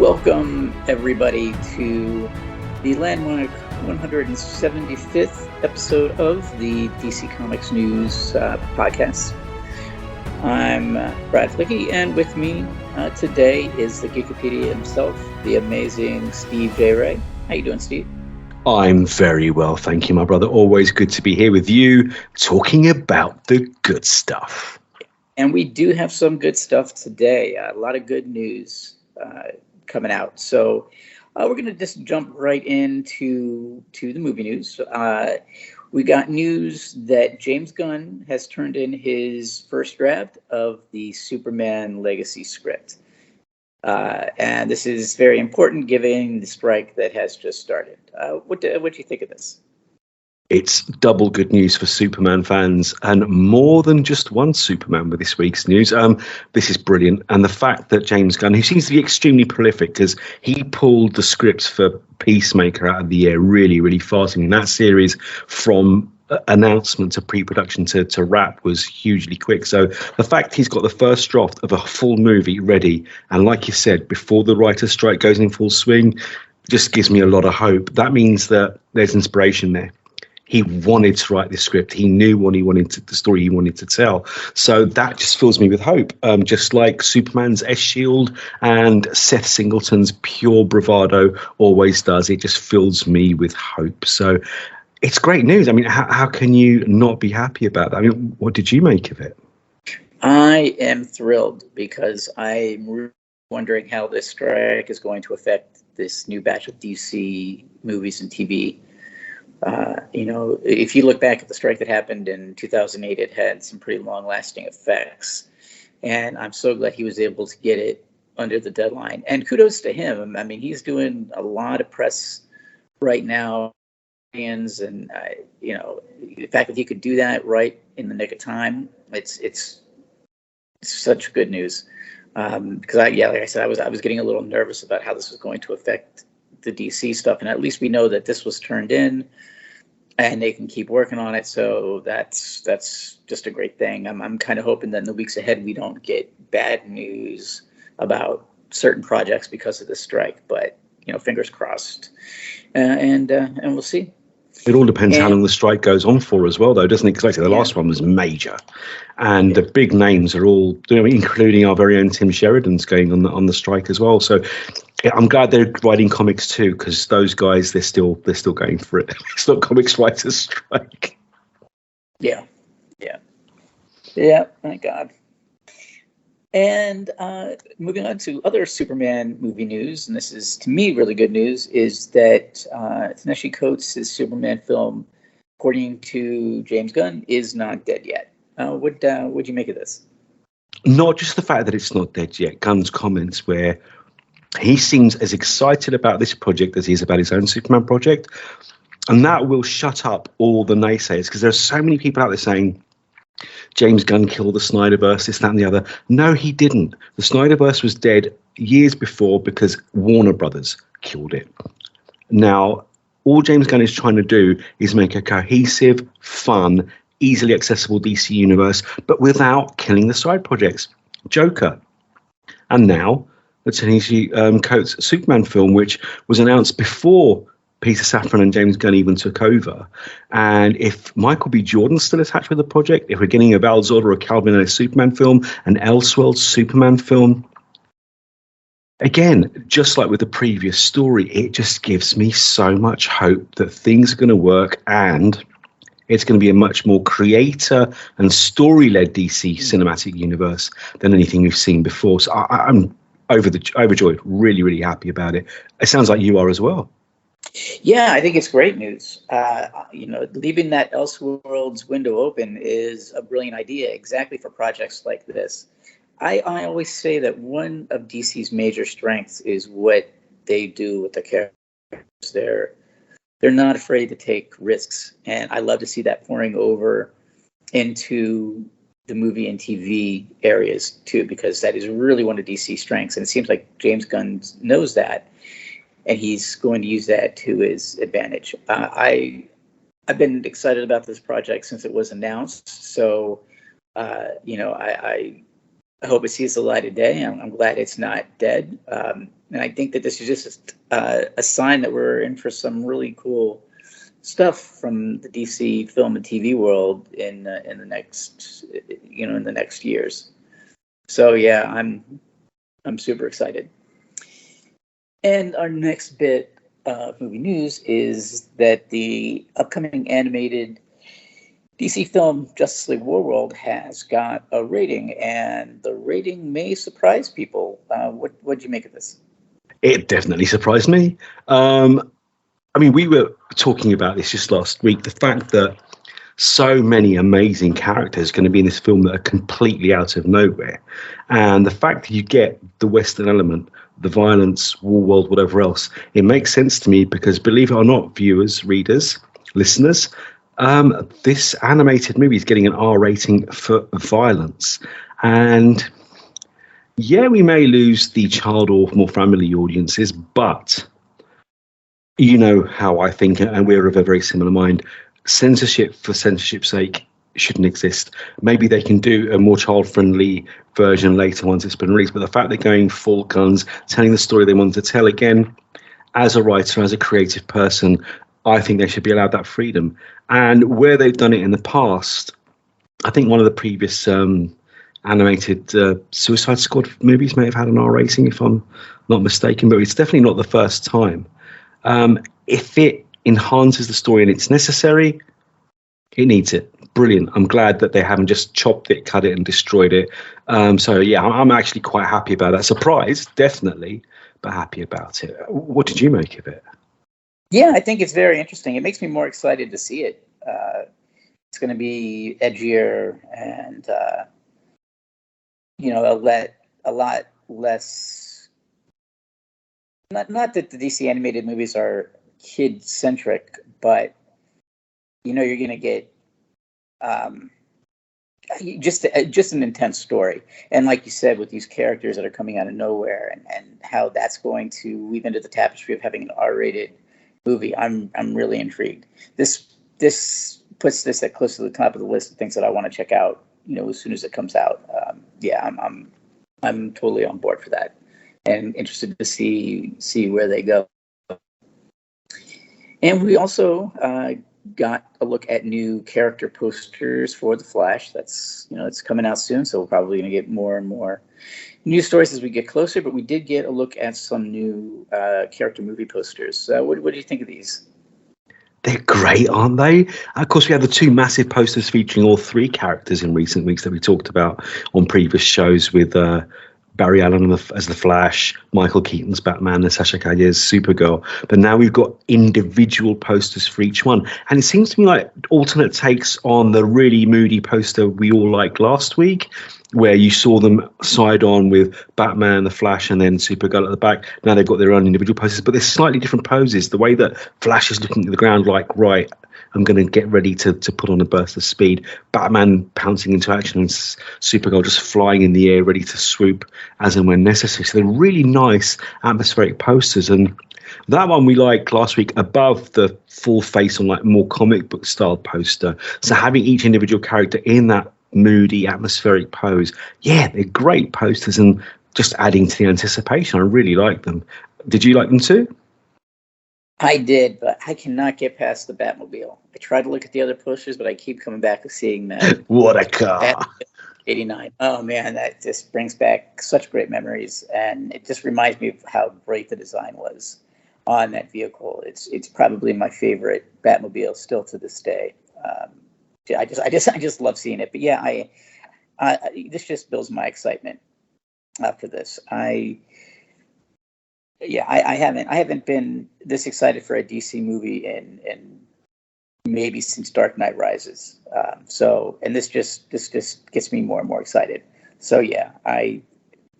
Welcome, everybody, to the landmark 175th episode of the DC Comics News podcast. I'm Brad Flicky, and with me today is the Geekopedia himself, the amazing Steve J. Ray. How you doing, Steve? I'm very well, thank you, my brother. Always good to be here with you, talking about the good stuff. And we do have some good stuff today. A lot of good news coming out. So we're going to just jump right into the movie news. We got news that James Gunn has turned in his first draft of the Superman Legacy script. And this is very important given the strike that has just started. What do you think of this? It's double good news for Superman fans, and more than just one Superman with this week's news. This is brilliant. And the fact that James Gunn, who seems to be extremely prolific, because he pulled the scripts for Peacemaker out of the air really, really fast. I mean, that series from announcement to pre-production to wrap was hugely quick. So the fact he's got the first draft of a full movie ready, and like you said, before the writer's strike goes in full swing, just gives me a lot of hope. That means that there's inspiration there. He wanted to write this script. He knew what he wanted to, the story he wanted to tell. So that just fills me with hope. Just like Superman's S-Shield and Seth Singleton's pure bravado always does. It just fills me with hope. So it's great news. I mean, how can you not be happy about that? I mean, what did you make of it? I am thrilled because I'm wondering how this strike is going to affect this new batch of DC movies and TV. If you look back at the strike that happened in 2008, it had some pretty long-lasting effects. And I'm so glad he was able to get it under the deadline. And kudos to him. I mean, he's doing a lot of press right now. And, the fact that he could do that right in the nick of time, it's such good news. Because, like I said, I was getting a little nervous about how this was going to affect the DC stuff, and at least we know that this was turned in and they can keep working on it. So that's just a great thing. I'm kind of hoping that in the weeks ahead we don't get bad news about certain projects because of this strike, but fingers crossed, and we'll see. It all depends how long the strike goes on for as well, though, doesn't it? Because like I said, the last one was major, and the big names are all, including our very own Tim Sheridan's going on the strike as well. So I'm glad they're writing comics too, because those guys they're still going for it. It's not comics writers' strike. Yeah. Thank God. And moving on to other Superman movie news, and this is, to me, really good news, is that Ta-Nehisi Coates' Superman film, according to James Gunn, is not dead yet. What'd you make of this? Not just the fact that it's not dead yet, Gunn's comments where he seems as excited about this project as he is about his own Superman project, and that will shut up all the naysayers, because there are so many people out there saying, James Gunn killed the Snyderverse, this, that, and the other. No, he didn't. The Snyderverse was dead years before because Warner Brothers killed it. Now, all James Gunn is trying to do is make a cohesive, fun, easily accessible DC universe, but without killing the side projects. Joker. And now, the Ta-Nehisi Coates Superman film, which was announced before Peter Safran and James Gunn even took over. And if Michael B. Jordan's still attached with the project, if we're getting a Val Zod or a Calvin Ellis Superman film, an Elseworld Superman film, again, just like with the previous story, it just gives me so much hope that things are going to work and it's going to be a much more creator and story-led DC cinematic universe than anything we've seen before. So I'm overjoyed, really, really happy about it. It sounds like you are as well. Yeah, I think it's great news. Leaving that Elseworlds window open is a brilliant idea, exactly for projects like this. I always say that one of DC's major strengths is what they do with the characters. They're not afraid to take risks, and I love to see that pouring over into the movie and TV areas too, because that is really one of DC's strengths, and it seems like James Gunn knows that. And he's going to use that to his advantage. I've been excited about this project since it was announced. So, I hope it sees the light of day. I'm glad it's not dead. And I think that this is just a sign that we're in for some really cool stuff from the DC film and TV world in the next years. So yeah, I'm super excited. And our next bit of movie news is that the upcoming animated DC film Justice League Warworld has got a rating, and the rating may surprise people. What'd you make of this? It definitely surprised me. I mean, we were talking about this just last week. The fact that so many amazing characters are going to be in this film that are completely out of nowhere, and the fact that you get the Western element, the violence, Warworld, whatever else, it makes sense to me because, believe it or not, viewers, readers, listeners, this animated movie is getting an R rating for violence. And yeah, we may lose the child or more family audiences, but you know how I think, and we're of a very similar mind. Censorship for censorship's sake shouldn't exist. Maybe they can do a more child-friendly version later once it's been released, but the fact they're going full guns, telling the story they want to tell, again, as a writer, as a creative person, I think they should be allowed that freedom. And where they've done it in the past, I think one of the previous animated Suicide Squad movies may have had an R rating, if I'm not mistaken, but it's definitely not the first time. If it enhances the story and it's necessary, it needs it. Brilliant. I'm glad that they haven't just chopped it, cut it, and destroyed it. So yeah, I'm actually quite happy about that. Surprised, definitely, but happy about it. What did you make of it? Yeah, I think it's very interesting. It makes me more excited to see it. It's going to be edgier and a lot less. Not that the DC animated movies are kid centric, but you're going to get just an intense story. And like you said, with these characters that are coming out of nowhere, and how that's going to weave into the tapestry of having an R-rated movie, I'm really intrigued. This puts this at close to the top of the list of things that I want to check out. As soon as it comes out. I'm totally on board for that, and interested to see where they go. And we also got a look at new character posters for The Flash. That's it's coming out soon, so we're probably going to get more and more news stories as we get closer. But we did get a look at some new character movie posters. What do you think of these? They're great, aren't they? Of course, we had the two massive posters featuring all three characters in recent weeks that we talked about on previous shows, with Barry Allen as the Flash, Michael Keaton's Batman, and Sasha Calle's Supergirl. But now we've got individual posters for each one. And it seems to me like alternate takes on the really moody poster we all liked last week, where you saw them side on with Batman, the Flash, and then Supergirl at the back. Now they've got their own individual posters, but they're slightly different poses. The way that Flash is looking at the ground like, right, I'm going to get ready to put on a burst of speed. Batman pouncing into action, and Supergirl just flying in the air, ready to swoop as and when necessary. So they're really nice atmospheric posters. And that one we liked last week above the full face on like more comic book style poster. So having each individual character in that moody atmospheric pose, yeah, they're great posters and just adding to the anticipation. I really like them. Did you like them too? I did, but I cannot get past the Batmobile. I tried to look at the other posters, but I keep coming back to seeing that. What a car. Batmobile 89. Oh man, that just brings back such great memories, and it just reminds me of how great the design was on that vehicle. It's probably my favorite Batmobile still to this day. I just love seeing it. But yeah, I this just builds my excitement after this. I haven't been this excited for a DC movie in maybe since Dark Knight Rises. And this just gets me more and more excited. So yeah, I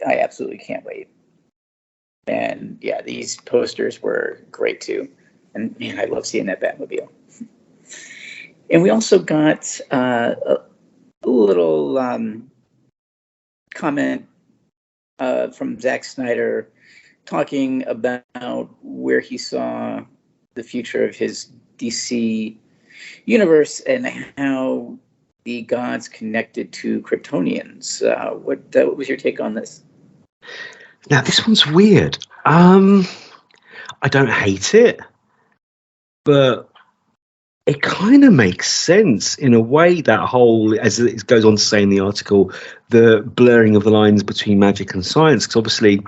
absolutely can't wait. And yeah, these posters were great too. And man, I love seeing that Batmobile. And we also got a little comment from Zack Snyder talking about where he saw the future of his DC universe and how the gods connected to Kryptonians. What was your take on this? Now, this one's weird. Um, I don't hate it, but it kind of makes sense in a way. That whole, as it goes on to say in the article, the blurring of the lines between magic and science, because obviously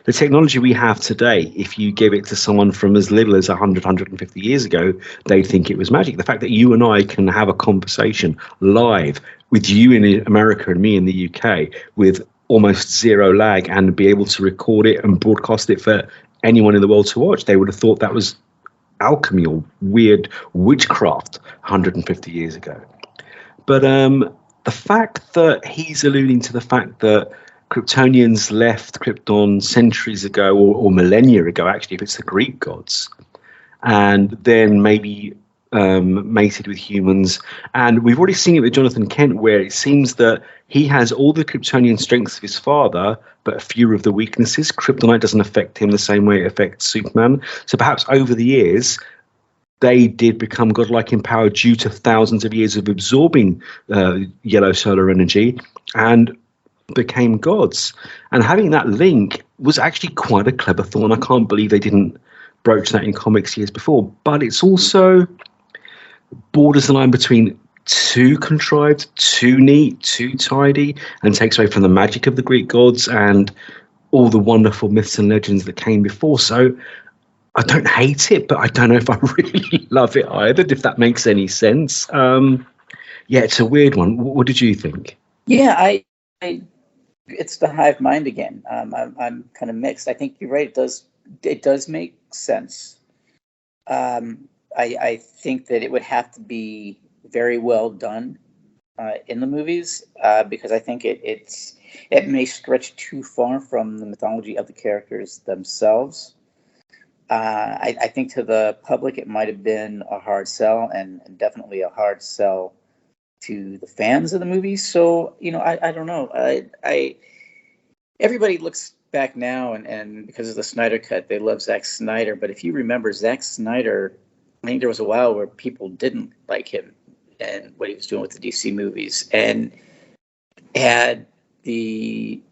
the technology we have today, if you give it to someone from as little as 100, 150 years ago, they'd think it was magic. The fact that you and I can have a conversation live with you in America and me in the UK with almost zero lag and be able to record it and broadcast it for anyone in the world to watch, they would have thought that was alchemy or weird witchcraft 150 years ago. But the fact that he's alluding to the fact that Kryptonians left Krypton centuries ago or millennia ago, actually, if it's the Greek gods, and then maybe mated with humans. And we've already seen it with Jonathan Kent, where it seems that he has all the Kryptonian strengths of his father, but a few of the weaknesses. Kryptonite doesn't affect him the same way it affects Superman. So perhaps over the years, they did become godlike in power due to thousands of years of absorbing yellow solar energy and became gods. And having that link was actually quite a clever thought. And I can't believe they didn't broach that in comics years before. But it's also borders the line between too contrived, too neat, too tidy, and takes away from the magic of the Greek gods and all the wonderful myths and legends that came before. So I don't hate it, but I don't know if I really love it either, if that makes any sense. Yeah, it's a weird one. What did you think? Yeah, I it's the hive mind again. I'm kind of mixed. I think you're right. It does make sense. I think that it would have to be very well done in the movies because I think it may stretch too far from the mythology of the characters themselves. I think to the public it might have been a hard sell and definitely a hard sell to the fans of the movies. So, I don't know. Everybody looks back now and because of the Snyder cut, they love Zack Snyder. But if you remember Zack Snyder, I think there was a while where people didn't like him and what he was doing with the DC movies. And had the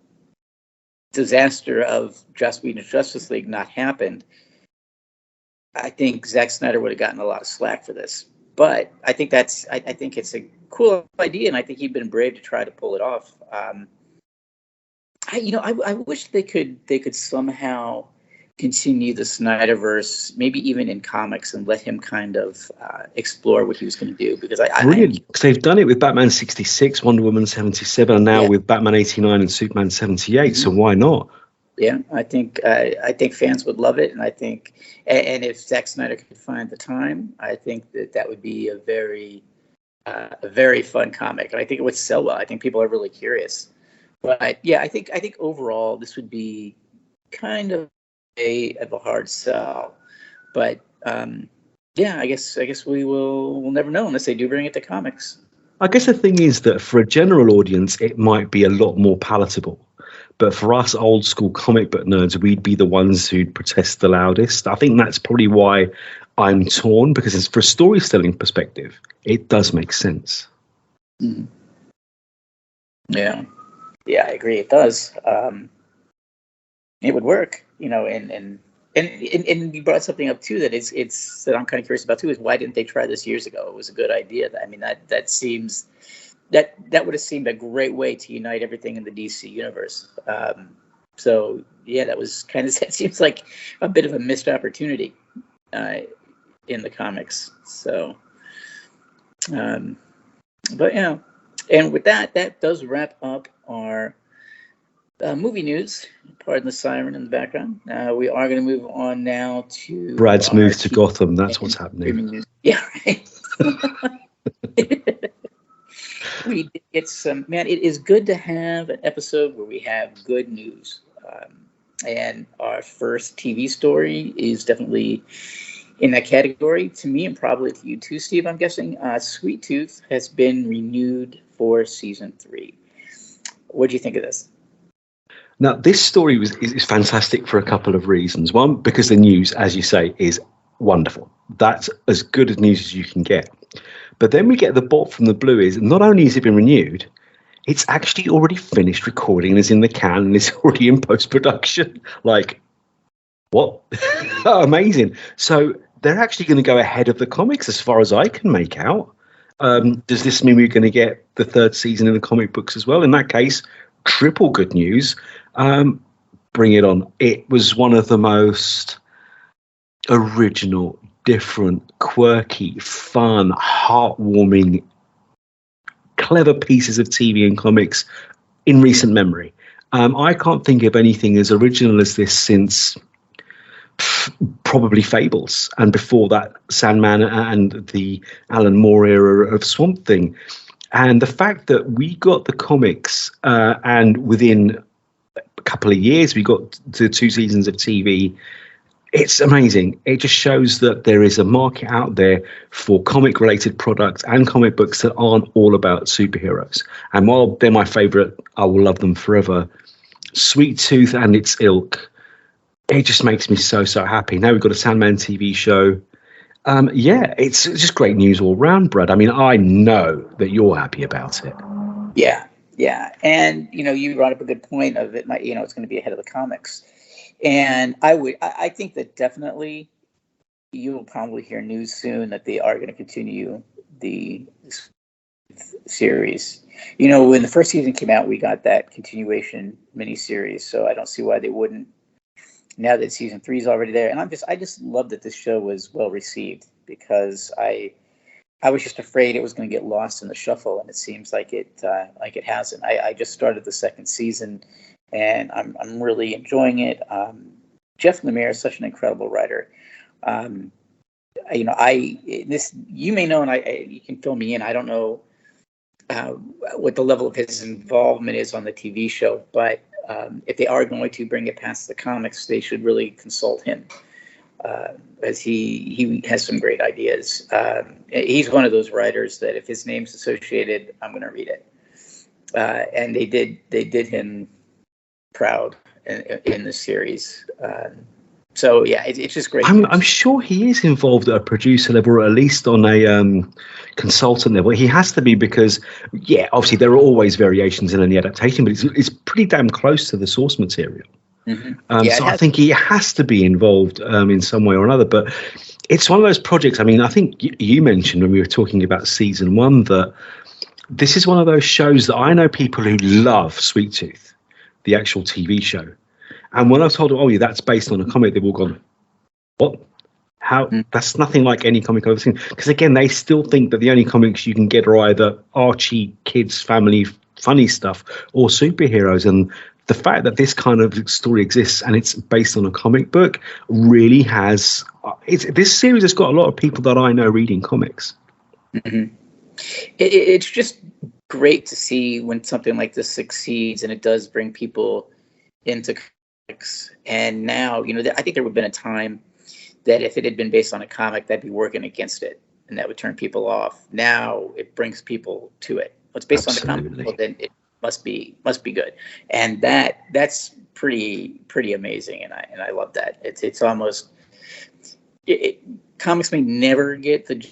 disaster of Joss Whedon's Justice League not happened, I think Zack Snyder would have gotten a lot of slack for this. But I think I think it's a cool idea, and I think he'd been brave to try to pull it off. I wish they could somehow continue the Snyderverse, maybe even in comics, and let him kind of explore what he was going to do. Because Brilliant, because they've done it with Batman 66, Wonder Woman 77, and now with Batman 89 and Superman 78. Mm-hmm. So why not? Yeah, I think fans would love it, and I think, and if Zack Snyder could find the time, I think that would be a very fun comic, and I think it would sell well. I think people are really curious, but yeah, I think overall this would be kind of a hard sell, but yeah, I guess we'll never know unless they do bring it to comics. I guess the thing is that for a general audience, it might be a lot more palatable. But for us old school comic book nerds, we'd be the ones who'd protest the loudest. I think that's probably why I'm torn, because it's, for a storytelling perspective, it does make sense. Mm. Yeah, I agree. It does. It would work, and you brought something up too that it's that I'm kind of curious about too, is why didn't they try this years ago? It was a good idea. I mean, that seems. That would have seemed a great way to unite everything in the DC universe. So yeah, that was kind of, it seems like a bit of a missed opportunity in the comics. So, but yeah, and with that does wrap up our movie news. Pardon the siren in the background. We are going to move on now to Brad's move to Gotham. That's what's happening. Yeah, right. We did get some, man, it is good to have an episode where we have good news. And our first TV story is definitely in that category to me, and probably to you too, Steve, I'm guessing. Sweet Tooth has been renewed for season 3. What do you think of this? Now, this story is fantastic for a couple of reasons. One, because the news, as you say, is wonderful. That's as good as news as you can get. But then we get the bot from the blue is not only has it been renewed, it's actually already finished recording and is in the can and is already in post-production. Like, What? Amazing. So they're actually going to go ahead of the comics as far as I can make out. Does this mean we're going to get the third season in the comic books as well? In that case, triple good news. Bring it on. It was one of the most original, different, quirky, fun, heartwarming, clever pieces of TV and comics in recent memory. I can't think of anything as original as this since probably Fables, and before that, Sandman and the Alan Moore era of Swamp Thing. And the fact that we got the comics and within a couple of years we got the 2 seasons of TV, it's amazing. It just shows that there is a market out there for comic related products and comic books that aren't all about superheroes. And while they're my favorite, I will love them forever. Sweet Tooth and its ilk, it just makes me so happy. Now we've got a Sandman TV show. It's just great news all round, Brad. I mean, I know that you're happy about it. Yeah. And, you brought up a good point of it. It's going to be ahead of the comics. And I think that definitely you will probably hear news soon that they are going to continue the series. When the first season came out, we got that continuation miniseries. So I don't see why they wouldn't, now that season 3 is already there. And I just love that this show was well received, because I was just afraid it was going to get lost in the shuffle, and it seems like it hasn't. I just started the second season, and I'm really enjoying it. Jeff Lemire is such an incredible writer. You may know, and you can fill me in. I don't know what the level of his involvement is on the TV show, but if they are going to bring it past the comics, they should really consult him, as he has some great ideas. He's one of those writers that if his name's associated, I'm going to read it. And they did him proud in the series. So yeah, it's just great. I'm sure he is involved at a producer level, or at least on a consultant level. He has to be, because obviously there are always variations in any adaptation, but it's pretty damn close to the source material. Mm-hmm. So I think he has to be involved in some way or another. But it's one of those projects. I mean, I think you mentioned when we were talking about season 1 that this is one of those shows that I know people who love Sweet Tooth, the actual TV show. And when I told them, that's based on a comic, they've all gone, what? How? That's nothing like any comic I've ever seen. Because again, they still think that the only comics you can get are either Archie, kids, family, funny stuff, or superheroes. And the fact that this kind of story exists and it's based on a comic book really has... this series has got a lot of people that I know reading comics. Mm-hmm. It's just great to see when something like this succeeds, and it does bring people into comics. And now, I think there would have been a time that if it had been based on a comic, that'd be working against it, and that would turn people off. Now it brings people to it. What's based on the comic, well, then it must be good, and that's pretty amazing. And I love that. It's almost comics may never get the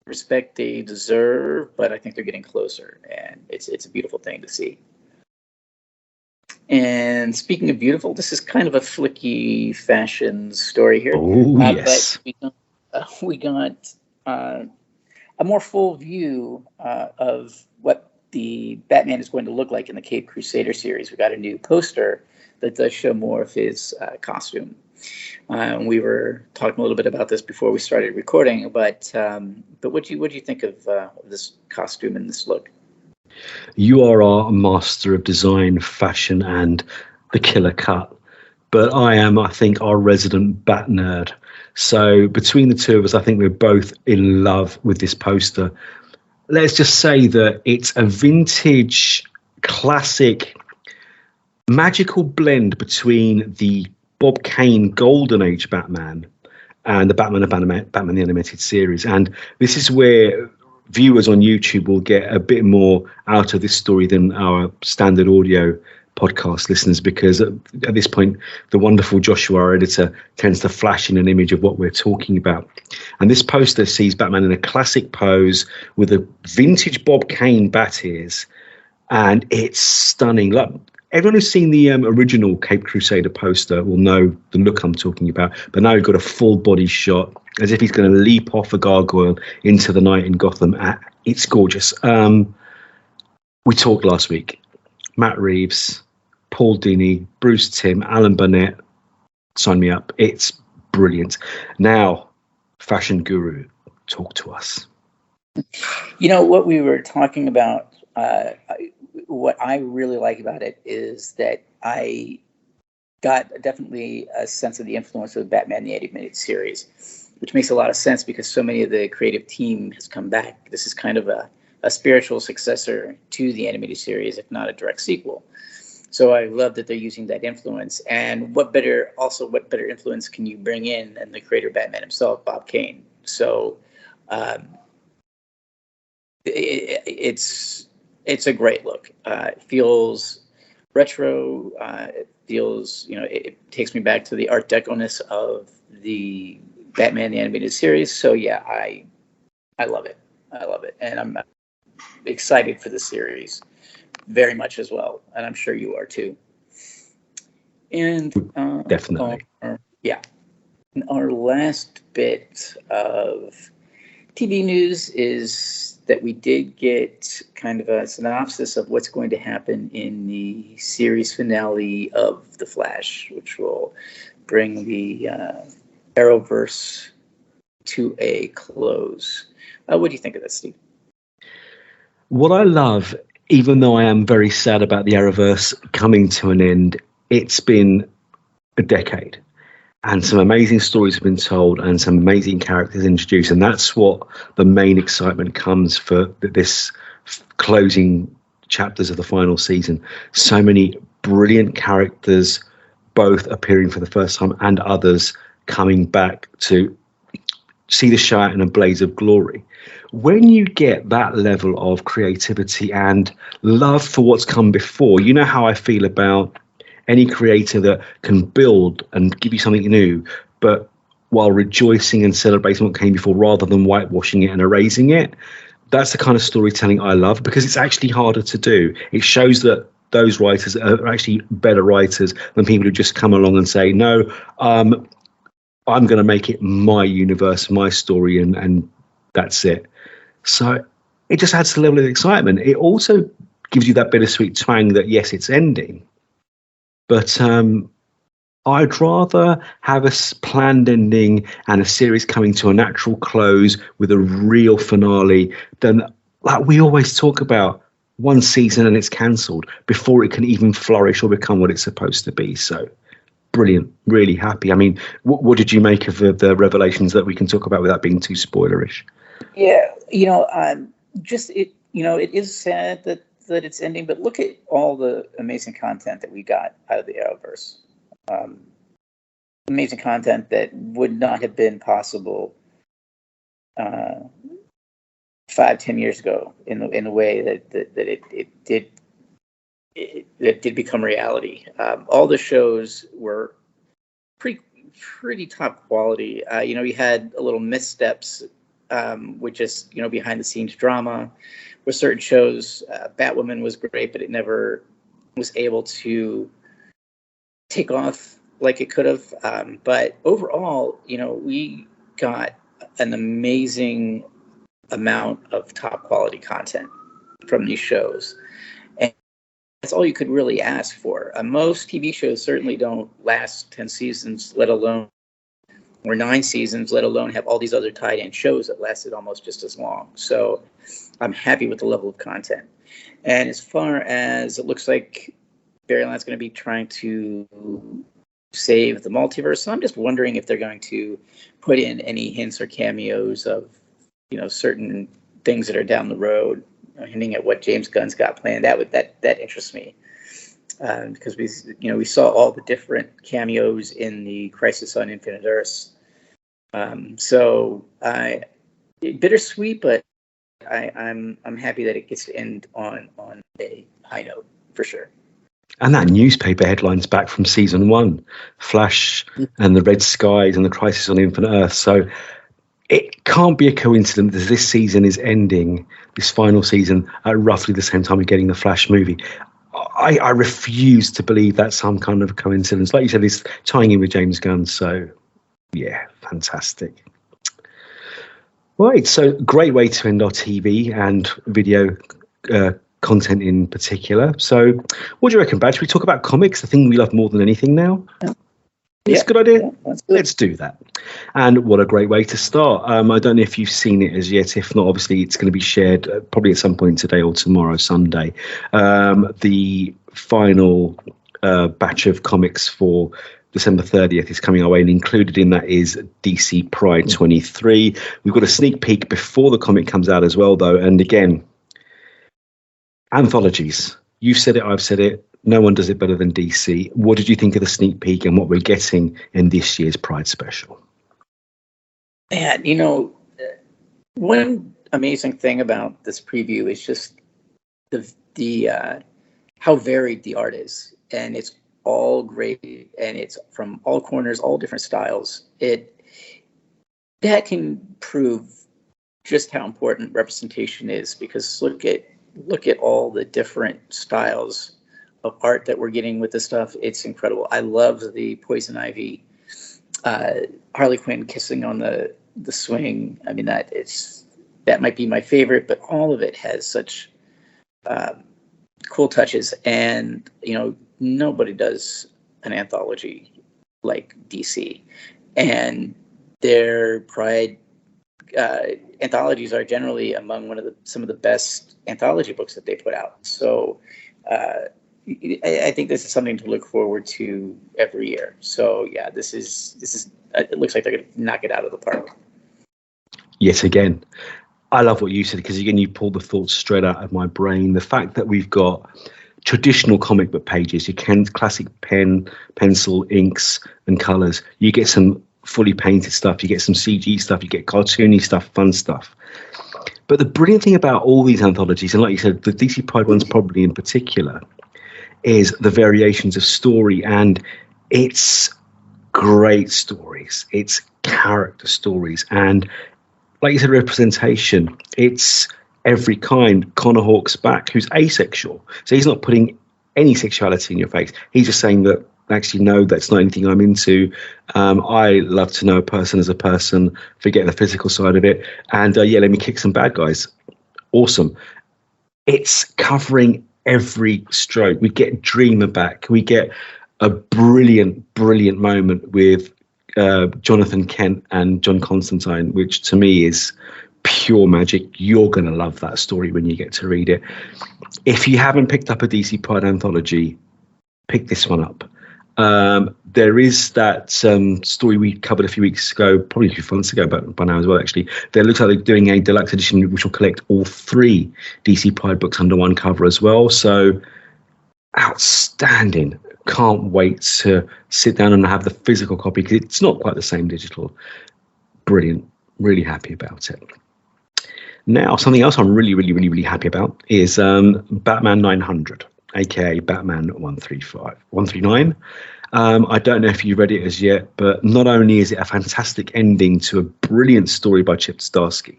respect they deserve, but I think they're getting closer, and it's a beautiful thing to see. And speaking of beautiful, this is kind of a flicky fashion story here. Oh, yes. But we got a more full view of what the Batman is going to look like in the Caped Crusader series. We got a new poster that does show more of his costume. We were talking a little bit about this before we started recording, but what do you think of this costume and this look? You are our master of design, fashion, and the killer cut. But I am, I think, our resident Bat nerd. So between the two of us, I think we're both in love with this poster. Let's just say that it's a vintage, classic, magical blend between the Bob Kane Golden Age Batman and the Batman the Animated Series. And this is where viewers on YouTube will get a bit more out of this story than our standard audio podcast listeners, because at this point, the wonderful Joshua, our editor, tends to flash in an image of what we're talking about. And this poster sees Batman in a classic pose with a vintage Bob Kane bat ears, and it's stunning. Look, everyone who's seen the original Cape Crusader poster will know the look I'm talking about. But now we've got a full body shot as if he's going to leap off a gargoyle into the night in Gotham. It's gorgeous. We talked last week. Matt Reeves, Paul Dini, Bruce Timm, Alan Burnett. Sign me up. It's brilliant. Now, Fashion Guru, talk to us. You know, what we were talking about, what I really like about it is that I got definitely a sense of the influence of Batman the Animated Series, which makes a lot of sense because so many of the creative team has come back. This is kind of a spiritual successor to the animated series, if not a direct sequel. So I love that they're using that influence. And what better influence can you bring in than the creator of Batman himself, Bob Kane? So it's a great look. It feels retro. It feels, it takes me back to the Art Deco-ness of the Batman the Animated Series. So yeah, I love it. I love it, and I'm excited for the series very much as well, and I'm sure you are too. And definitely, our last bit of TV news is that we did get kind of a synopsis of what's going to happen in the series finale of The Flash, which will bring the Arrowverse to a close. What do you think of this, Steve? What I love, even though I am very sad about the Arrowverse coming to an end, it's been a decade and some amazing stories have been told and some amazing characters introduced. And that's what the main excitement comes for this closing chapters of the final season. So many brilliant characters, both appearing for the first time and others coming back to see the show out in a blaze of glory. When you get that level of creativity and love for what's come before, you know how I feel about any creator that can build and give you something new, but while rejoicing and celebrating what came before rather than whitewashing it and erasing it. That's the kind of storytelling I love because it's actually harder to do. It shows that those writers are actually better writers than people who just come along and say, no, I'm going to make it my universe, my story, and that's it. So it just adds to the level of excitement. It also gives you that bittersweet twang that, yes, it's ending. But I'd rather have a planned ending and a series coming to a natural close with a real finale than, like we always talk about, one season and it's cancelled before it can even flourish or become what it's supposed to be. So brilliant, really happy. I mean, what did you make of the revelations that we can talk about without being too spoilerish? Yeah, it is sad that it's ending, but look at all the amazing content that we got out of the Arrowverse. Amazing content that would not have been possible 5-10 years ago in the way that it did become reality. All the shows were pretty top quality. We had a little missteps, which is behind the scenes drama with certain shows. Batwoman was great, but it never was able to take off like it could have. But overall, we got an amazing amount of top quality content from these shows. And that's all you could really ask for. Most TV shows certainly don't last 10 seasons, let alone, or 9 seasons, let alone have all these other tied-in shows that lasted almost just as long. So I'm happy with the level of content. And as far as it looks like Barry Lyndon's going to be trying to save the multiverse, so I'm just wondering if they're going to put in any hints or cameos of, certain things that are down the road, hinting at what James Gunn's got planned. That interests me. Because we saw all the different cameos in the Crisis on Infinite Earths. So bittersweet, but I'm happy that it gets to end on a high note for sure. And that newspaper headline's back from season 1, Flash and the Red Skies and the Crisis on Infinite Earth. So it can't be a coincidence that this season is ending, this final season, at roughly the same time we're getting the Flash movie. I refuse to believe that's some kind of coincidence. Like you said, it's tying in with James Gunn. So, yeah, fantastic. Right, so great way to end our TV and video content in particular. So, what do you reckon, Badge? Should we talk about comics, the thing we love more than anything now? It's a good idea. Yeah, that's good. Let's do that. And what a great way to start. I don't know if you've seen it as yet. If not, obviously it's going to be shared probably at some point today or tomorrow, Sunday. The final batch of comics for December 30th is coming our way, and included in that is DC Pride 23. We've got a sneak peek before the comic comes out as well, though. And again, anthologies. You've said it, I've said it. No one does it better than DC. What did you think of the sneak peek and what we're getting in this year's Pride special? And, you know, one amazing thing about this preview is just the how varied the art is. And it's all great, and it's from all corners, all different styles. That can prove just how important representation is, because look at all the different styles of art that we're getting with this stuff. It's incredible. I love the Poison Ivy, Harley Quinn kissing on the swing. I mean, that might be my favorite, but all of it has such cool touches. And, you know, nobody does an anthology like DC. And their Pride anthologies are generally among some of the best anthology books that they put out. So I think this is something to look forward to every year. So yeah, this is it looks like they're going to knock it out of the park. Yet again, I love what you said, because again, you pulled the thoughts straight out of my brain. The fact that we've got traditional comic book pages, you can classic pen, pencil, inks and colors. You get some fully painted stuff, you get some CG stuff, you get cartoony stuff, fun stuff. But the brilliant thing about all these anthologies, and like you said, the DC Pride ones probably in particular, is the variations of story. And it's great stories, it's character stories, and like you said, representation. It's every kind. Connor Hawke's back, who's asexual, so he's not putting any sexuality in your face. He's just saying that, actually, no, that's not anything I'm into. I love to know a person as a person, forget the physical side of it, and yeah, let me kick some bad guys. Awesome. It's covering every stroke. We get Dreamer back. We get a brilliant moment with Jonathan Kent and John Constantine, which to me is pure magic. You're going to love that story when you get to read it. If you haven't picked up a DC Pride anthology, pick this one up. There is that story we covered a few weeks ago, probably a few months ago, but by now as well, actually. There looks like they're doing a deluxe edition which will collect all 3 DC Pride books under one cover as well. So outstanding. Can't wait to sit down and have the physical copy, because it's not quite the same digital. Brilliant. Really happy about it. Now, something else I'm really happy about is Batman 900, aka Batman 139. I don't know if you read it as yet, but not only is it a fantastic ending to a brilliant story by Chip Zdarsky,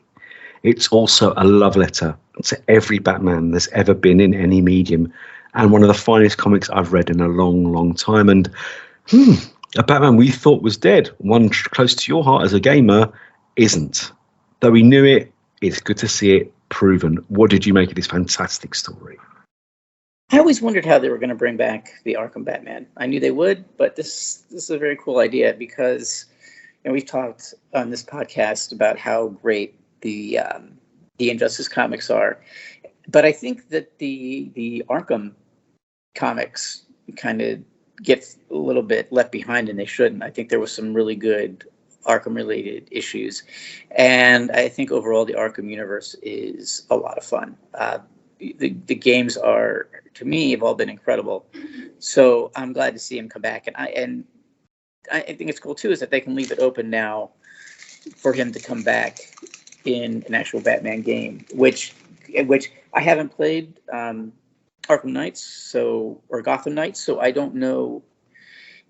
it's also a love letter to every Batman there's ever been in any medium, and one of the finest comics I've read in a long time. And a Batman we thought was dead, one close to your heart as a gamer, isn't. Though we knew it, it's good to see it proven. What did you make of this fantastic story? I always wondered how they were going to bring back the Arkham Batman. I knew they would, but this is a very cool idea, because we've talked on this podcast about how great the Injustice comics are, but I think that the Arkham comics kind of get a little bit left behind, and they shouldn't. I think there was some really good Arkham-related issues, and I think overall the Arkham universe is a lot of fun. The games are, to me, have all been incredible, so I'm glad to see him come back. And I think it's cool too is that they can leave it open now for him to come back in an actual Batman game, which I haven't played Arkham Knights or Gotham Knights, so I don't know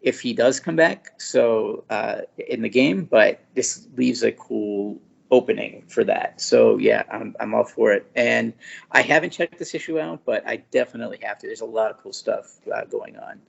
if he does come back in the game, but this leaves a cool opening for that. So yeah, I'm all for it. And I haven't checked this issue out, but I definitely have to. There's a lot of cool stuff going on,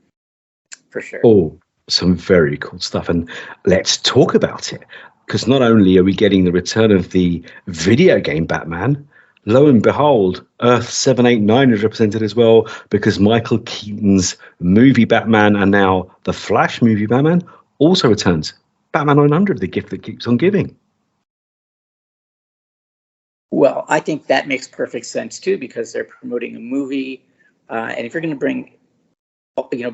for sure. Oh, some very cool stuff. And let's talk about it. Because not only are we getting the return of the video game Batman, lo and behold, Earth 789 is represented as well, because Michael Keaton's movie Batman and now the Flash movie Batman also returns. Batman 900, the gift that keeps on giving. Well, I think that makes perfect sense too, because they're promoting a movie, and if you're going to bring,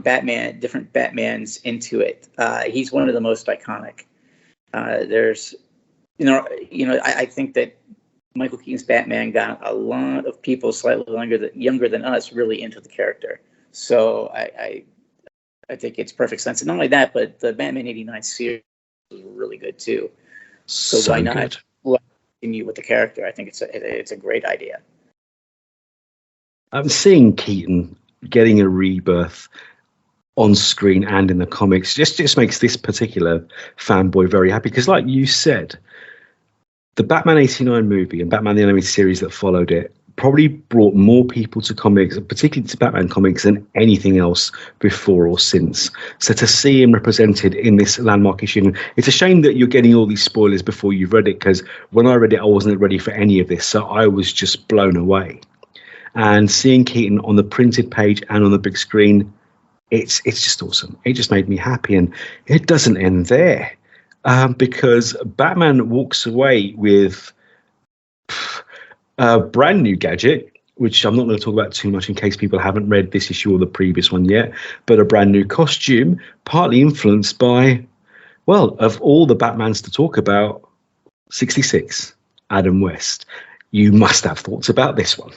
Batman, different Batmans into it, he's one of the most iconic. There's, I think that Michael Keaton's Batman got a lot of people slightly younger than us really into the character. So I think it's perfect sense. And not only that, but the Batman '89 series is really good too. So why not? Good. Continue with the character. I think it's a great idea. I'm seeing Keaton getting a rebirth on screen and in the comics just makes this particular fanboy very happy, because like you said, the Batman '89 movie and Batman the Animated Series that followed it probably brought more people to comics, particularly to Batman comics, than anything else before or since. So to see him represented in this landmark issue, it's a shame that you're getting all these spoilers before you've read it, because when I read it, I wasn't ready for any of this. So I was just blown away. And seeing Keaton on the printed page and on the big screen, it's just awesome. It just made me happy. And it doesn't end there, because Batman walks away with a brand new gadget, which I'm not going to talk about too much in case people haven't read this issue or the previous one yet, but a brand new costume, partly influenced by, well, of all the Batmans to talk about, 66, Adam West. You must have thoughts about this one.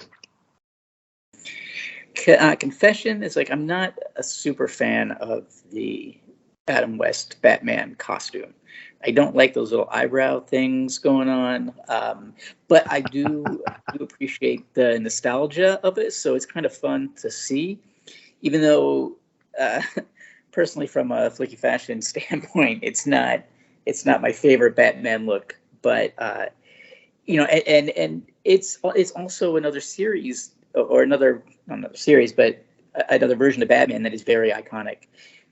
Confession is, like, I'm not a super fan of the Adam West Batman costume. I don't like those little eyebrow things going on, but I do appreciate the nostalgia of it. So it's kind of fun to see, even though personally, from a flicky fashion standpoint, it's not my favorite Batman look. But and it's also another series, or not another series, but another version of Batman that is very iconic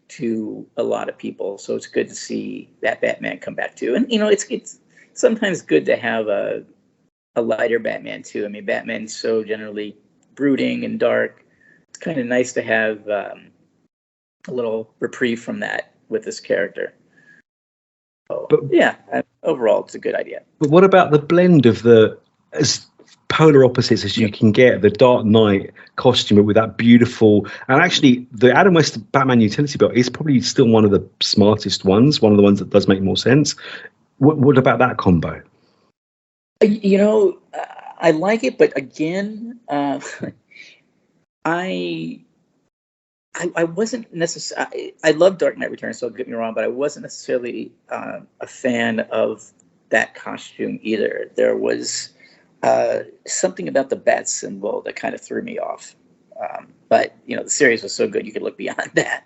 to a lot of people. So it's good to see that Batman come back too. And it's sometimes good to have a lighter Batman too. I mean, Batman's so generally brooding and dark. It's kind of nice to have a little reprieve from that with this character. So, overall, it's a good idea. But what about the blend of the as polar opposites as you can get, the Dark Knight costume with that beautiful, and actually the Adam West Batman utility belt is probably still one of the smartest ones, one of the ones that does make more sense. What about that combo? I like it, but again, I wasn't necessarily. I love Dark Knight Returns, so don't get me wrong, but I wasn't necessarily a fan of that costume either. There was something about the bat symbol that kind of threw me off. But the series was so good, you could look beyond that.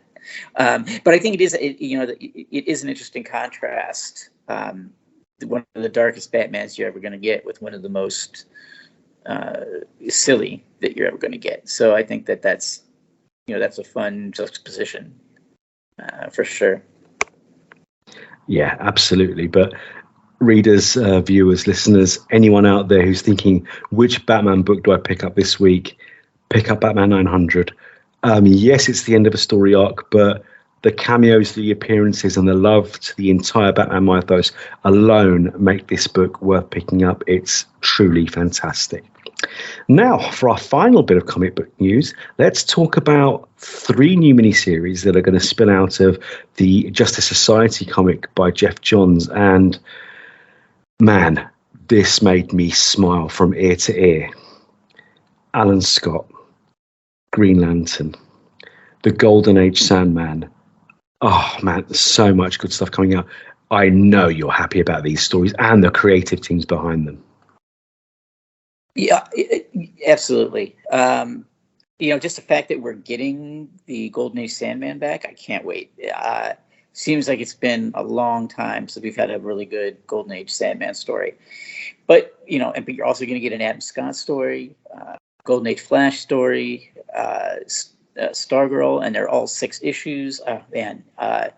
But I think it is an interesting contrast. One of the darkest Batmans you're ever going to get with one of the most silly that you're ever going to get. So I think that's a fun juxtaposition for sure. Yeah, absolutely. But readers, viewers, listeners, anyone out there who's thinking, which Batman book do I pick up this week? Pick up Batman 900. Yes, it's the end of a story arc, but the cameos, the appearances, and the love to the entire Batman mythos alone make this book worth picking up. It's truly fantastic. Now, for our final bit of comic book news, let's talk about 3 new miniseries that are going to spill out of the Justice Society comic by Jeff Johns. And man, this made me smile from ear to ear. Alan Scott, Green Lantern, the Golden Age Sandman. Oh man, so much good stuff coming out. I know you're happy about these stories and the creative teams behind them. Yeah, absolutely. Just the fact that we're getting the Golden Age Sandman back, I can't wait. seems like it's been a long time since we've had a really good Golden Age Sandman story. But but you're also going to get an Adam Scott story, Golden Age Flash story, Stargirl, and they're all 6 issues. Oh man, I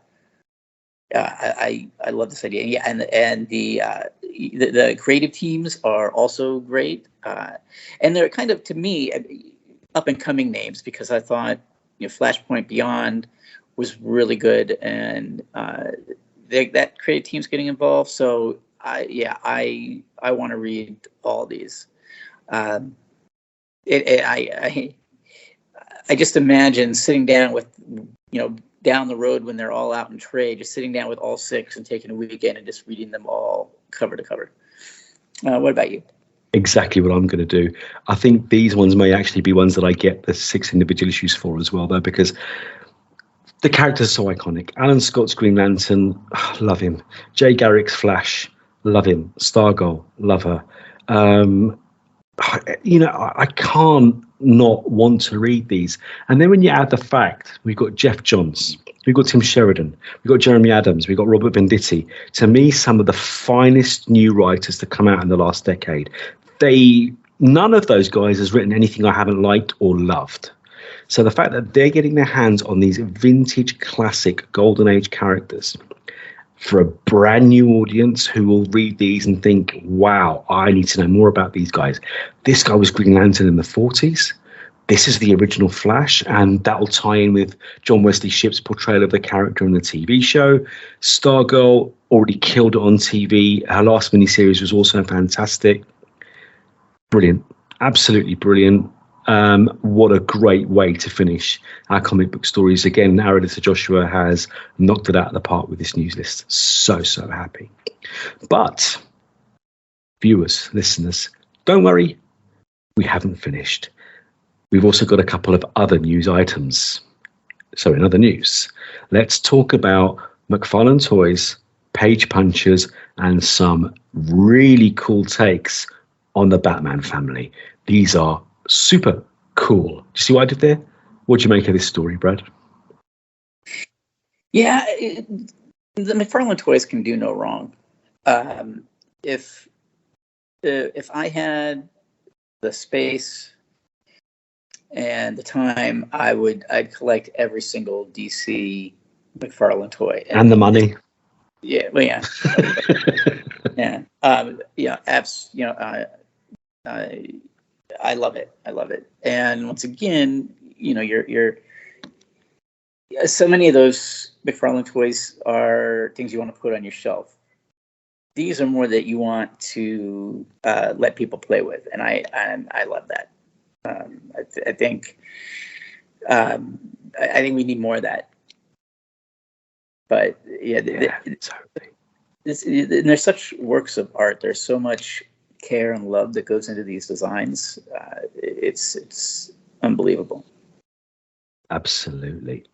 love this idea. Yeah, and the creative teams are also great, and they're kind of, to me, up and coming names, because I thought Flashpoint Beyond was really good, and that creative team's getting involved. So I want to read all these. I just imagine sitting down with down the road when they're all out in trade, just sitting down with all 6 and taking a weekend and just reading them all cover to cover. What about you? Exactly what I'm going to do. I think these ones may actually be ones that I get the 6 individual issues for as well, though, because the characters are so iconic. Alan Scott's Green Lantern, love him. Jay Garrick's Flash, love him. Stargirl, love her. I can't not want to read these. And then when you add the fact we've got Jeff Johns, we've got Tim Sheridan, we've got Jeremy Adams, we've got Robert Venditti. To me, some of the finest new writers to come out in the last decade. None of those guys has written anything I haven't liked or loved. So the fact that they're getting their hands on these vintage classic Golden Age characters for a brand new audience who will read these and think, wow, I need to know more about these guys. This guy was Green Lantern in the 40s. This is the original Flash, and that'll tie in with John Wesley Shipp's portrayal of the character in the TV show. Stargirl already killed it on TV. Her last miniseries was also fantastic. Brilliant. Absolutely brilliant. What a great way to finish our comic book stories. Again, our editor Joshua has knocked it out of the park with this news list. So happy. But viewers, listeners, don't worry, we haven't finished. We've also got a couple of other news items. So in other news, let's talk about McFarlane Toys, Page Punchers, and some really cool takes on the Batman family. These are super cool. Do you see what I did there? What do you make of this story, Brad? Yeah, the McFarlane Toys can do no wrong. If I had the space and the time, I'd collect every single DC McFarlane toy and the money. Yeah, well, yeah, yeah, apps. I love it. I love it. And once again, you're so many of those McFarlane toys are things you want to put on your shelf. These are more that you want to let people play with, and I love that. I think we need more of that. But there's such works of art. There's so much care and love that goes into these designs. It's unbelievable. Absolutely.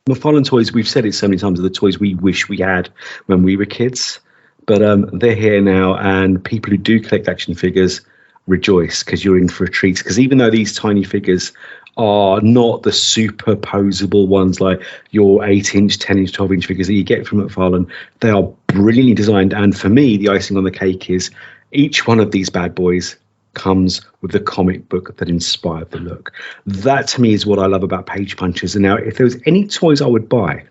McFarlane Toys, we've said it so many times, are the toys we wish we had when we were kids, but they're here now, and people who do collect action figures rejoice, because you're in for a treat. Because even though these tiny figures are not the superposable ones like your 8-inch, 10-inch, 12-inch figures that you get from McFarlane, they are brilliantly designed. And for me, the icing on the cake is each one of these bad boys comes with the comic book that inspired the look. That to me is what I love about Page Punchers. And now, if there was any toys I would buy,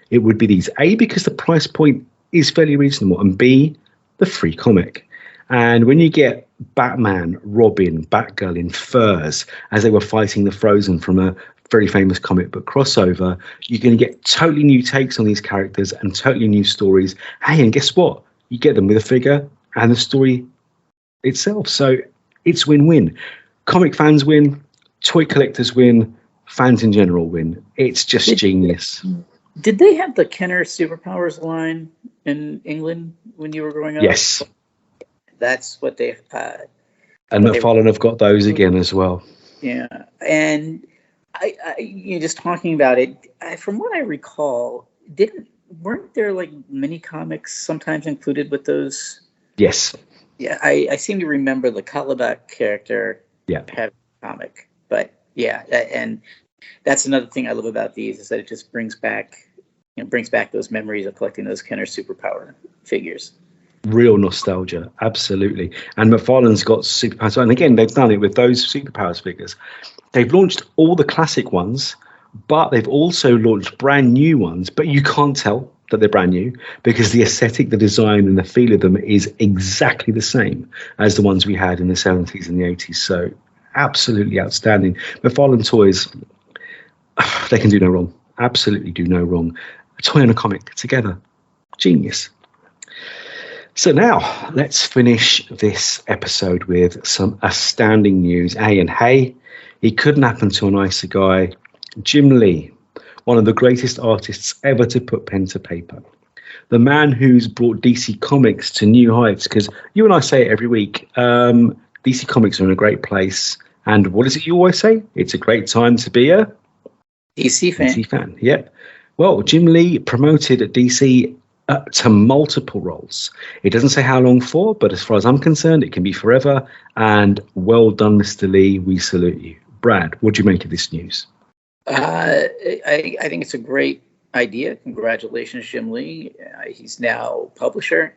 it would be these. A, because the price point is fairly reasonable, and B, the free comic. And when you get Batman, Robin, Batgirl in furs as they were fighting the Frozen from a very famous comic book crossover, you're going to get totally new takes on these characters and totally new stories. Hey, and guess what? You get them with a figure and the story itself. So it's win-win. Comic fans win, toy collectors win, fans in general win. It's just genius. Did they have the Kenner Superpowers line in England when you were growing up? Yes. That's what they and McFarlane have got those again as well. Yeah. And I just talking about it, from what I recall, weren't there like mini comics sometimes included with those? Yes. Yeah, I seem to remember the Kalibak character having a comic. But yeah, and that's another thing I love about these, is that it just brings back brings back those memories of collecting those Kenner superpower figures. Real nostalgia, absolutely. And McFarlane's got superpowers, and again, they've done it with those superpowers figures. They've launched all the classic ones, but they've also launched brand new ones. But you can't tell that they're brand new because the aesthetic, the design, and the feel of them is exactly the same as the ones we had in the 70s and the 80s. So absolutely outstanding. McFarlane toys, they can do no wrong. Absolutely do no wrong. A toy and a comic together. Genius. So now let's finish this episode with some astounding news. Hey, it couldn't happen to a nicer guy. Jim Lee, one of the greatest artists ever to put pen to paper. The man who's brought DC Comics to new heights, because you and I say it every week, DC Comics are in a great place. And what is it you always say? It's a great time to be a DC fan. DC fan, yep. Well, Jim Lee promoted at DC to multiple roles. It doesn't say how long for, but as far as I'm concerned, it can be forever. And well done, Mr. Lee. We salute you. Brad, what do you make of this news? I think it's a great idea. Congratulations, Jim Lee. He's now publisher.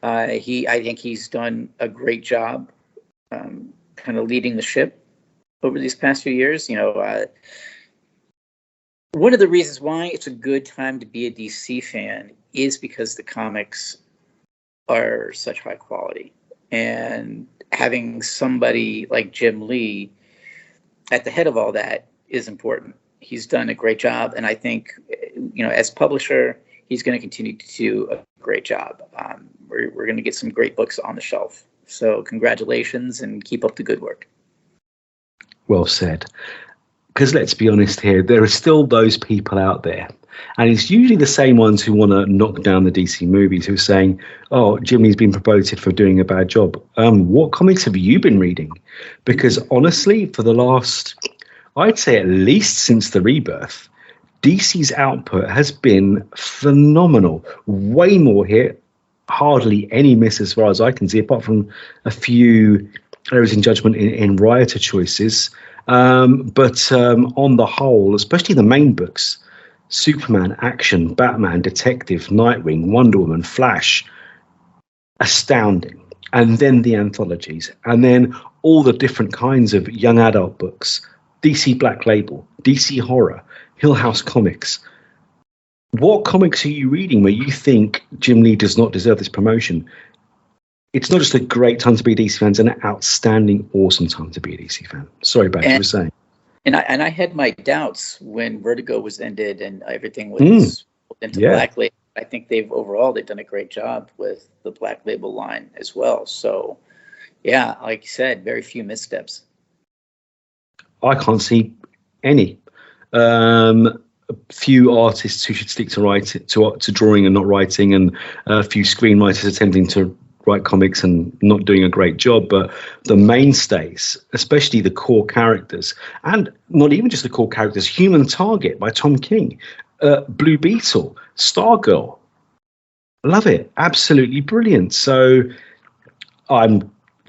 I think he's done a great job kind of leading the ship over these past few years. One of the reasons why it's a good time to be a DC fan is because the comics are such high quality. And having somebody like Jim Lee at the head of all that is important. He's done a great job. And I think, as publisher, he's going to continue to do a great job. We're going to get some great books on the shelf. So congratulations and keep up the good work. Well said. Because let's be honest here, there are still those people out there. And it's usually the same ones who want to knock down the DC movies who are saying, oh, Jimmy's been promoted for doing a bad job. What comics have you been reading? Because honestly, for the last, I'd say at least since the rebirth, DC's output has been phenomenal. Way more hit, hardly any miss as far as I can see, apart from a few errors in judgment in writer choices. But on the whole, especially the main books, Superman, Action, Batman, Detective, Nightwing, Wonder Woman, Flash, astounding. And then the anthologies, and then all the different kinds of young adult books, DC Black Label, DC Horror, Hill House Comics. What comics are you reading where you think Jim Lee does not deserve this promotion? It's not just a great time to be a DC fan, it's an outstanding, awesome time to be a DC fan. Sorry, Brad, you were saying. And I had my doubts when Vertigo was ended and everything was into Black Label. I think they've done a great job with the Black Label line as well. So, yeah, like you said, very few missteps. I can't see any. A few artists who should stick to drawing and not writing, and a few screenwriters attempting to write comics and not doing a great job. But the mainstays, especially the core characters, and not even just the core characters, Human Target by Tom King, Blue Beetle, Stargirl, love it, absolutely brilliant. So I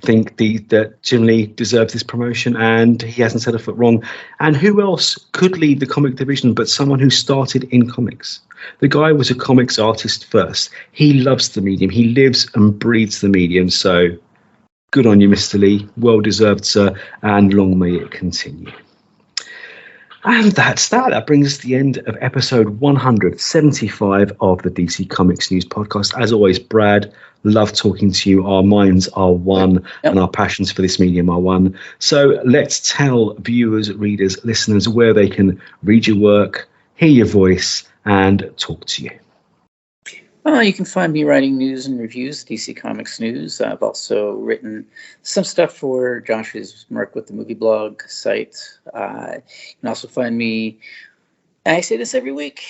think that Jim Lee deserves this promotion, and he hasn't said a foot wrong. And who else could lead the comic division but someone who started in comics? The guy was a comics artist first. He loves the medium. He lives and breathes the medium. So good on you, Mr. Lee. Well deserved, sir. And long may it continue. And that's that. That brings us to the end of episode 175 of the DC Comics News Podcast. As always, Brad, love talking to you. Our minds are one, and our passions for this medium are one. So let's tell viewers, readers, listeners where they can read your work, hear your voice, and talk to you. You can find me writing news and reviews, DC Comics News. I've also written some stuff for Josh's Merc with the Movie Blog site. You can also find me, and I say this every week,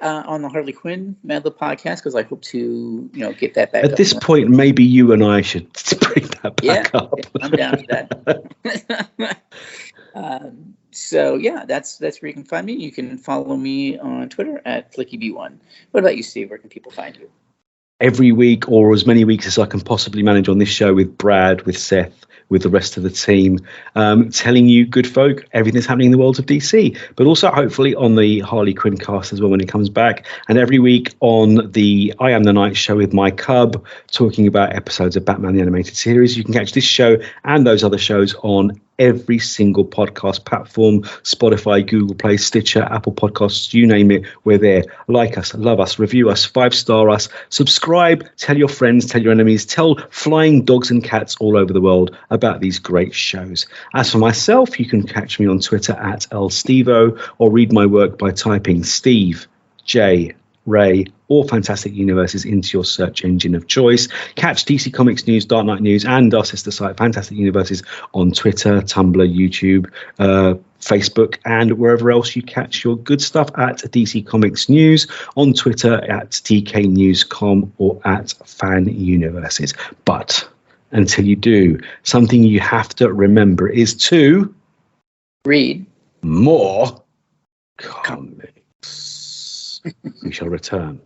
on the Harley Quinn Mad Lib podcast, because I hope to, get that back up. At this point, maybe you and I should bring that back up. I'm down for that. So yeah, that's where you can find me. You can follow me on Twitter at FlickyB1. What about you, Steve? Where can people find you? Every week, or as many weeks as I can possibly manage on this show with Brad, with Seth, with the rest of the team, telling you, good folk, everything that's happening in the world of DC, but also hopefully on the Harley Quinn cast as well when it comes back. And every week on the I Am the Night show with my cub, talking about episodes of Batman the Animated Series. You can catch this show and those other shows on every single podcast platform: Spotify, Google Play, Stitcher, Apple Podcasts, you name it, we're there. Like us, love us, review us, 5-star us, subscribe, tell your friends, tell your enemies, tell flying dogs and cats all over the world about these great shows. As for myself, you can catch me on Twitter at LStevo, or read my work by typing Steve J. Ray or Fantastic Universes into your search engine of choice. Catch DC Comics News, Dark Knight News, and our sister site Fantastic Universes on Twitter, Tumblr, YouTube, Facebook, and wherever else you catch your good stuff at DC Comics News, on Twitter at TKNewsCom or at Fan Universes. But until you do, something you have to remember is to read more comics. We shall return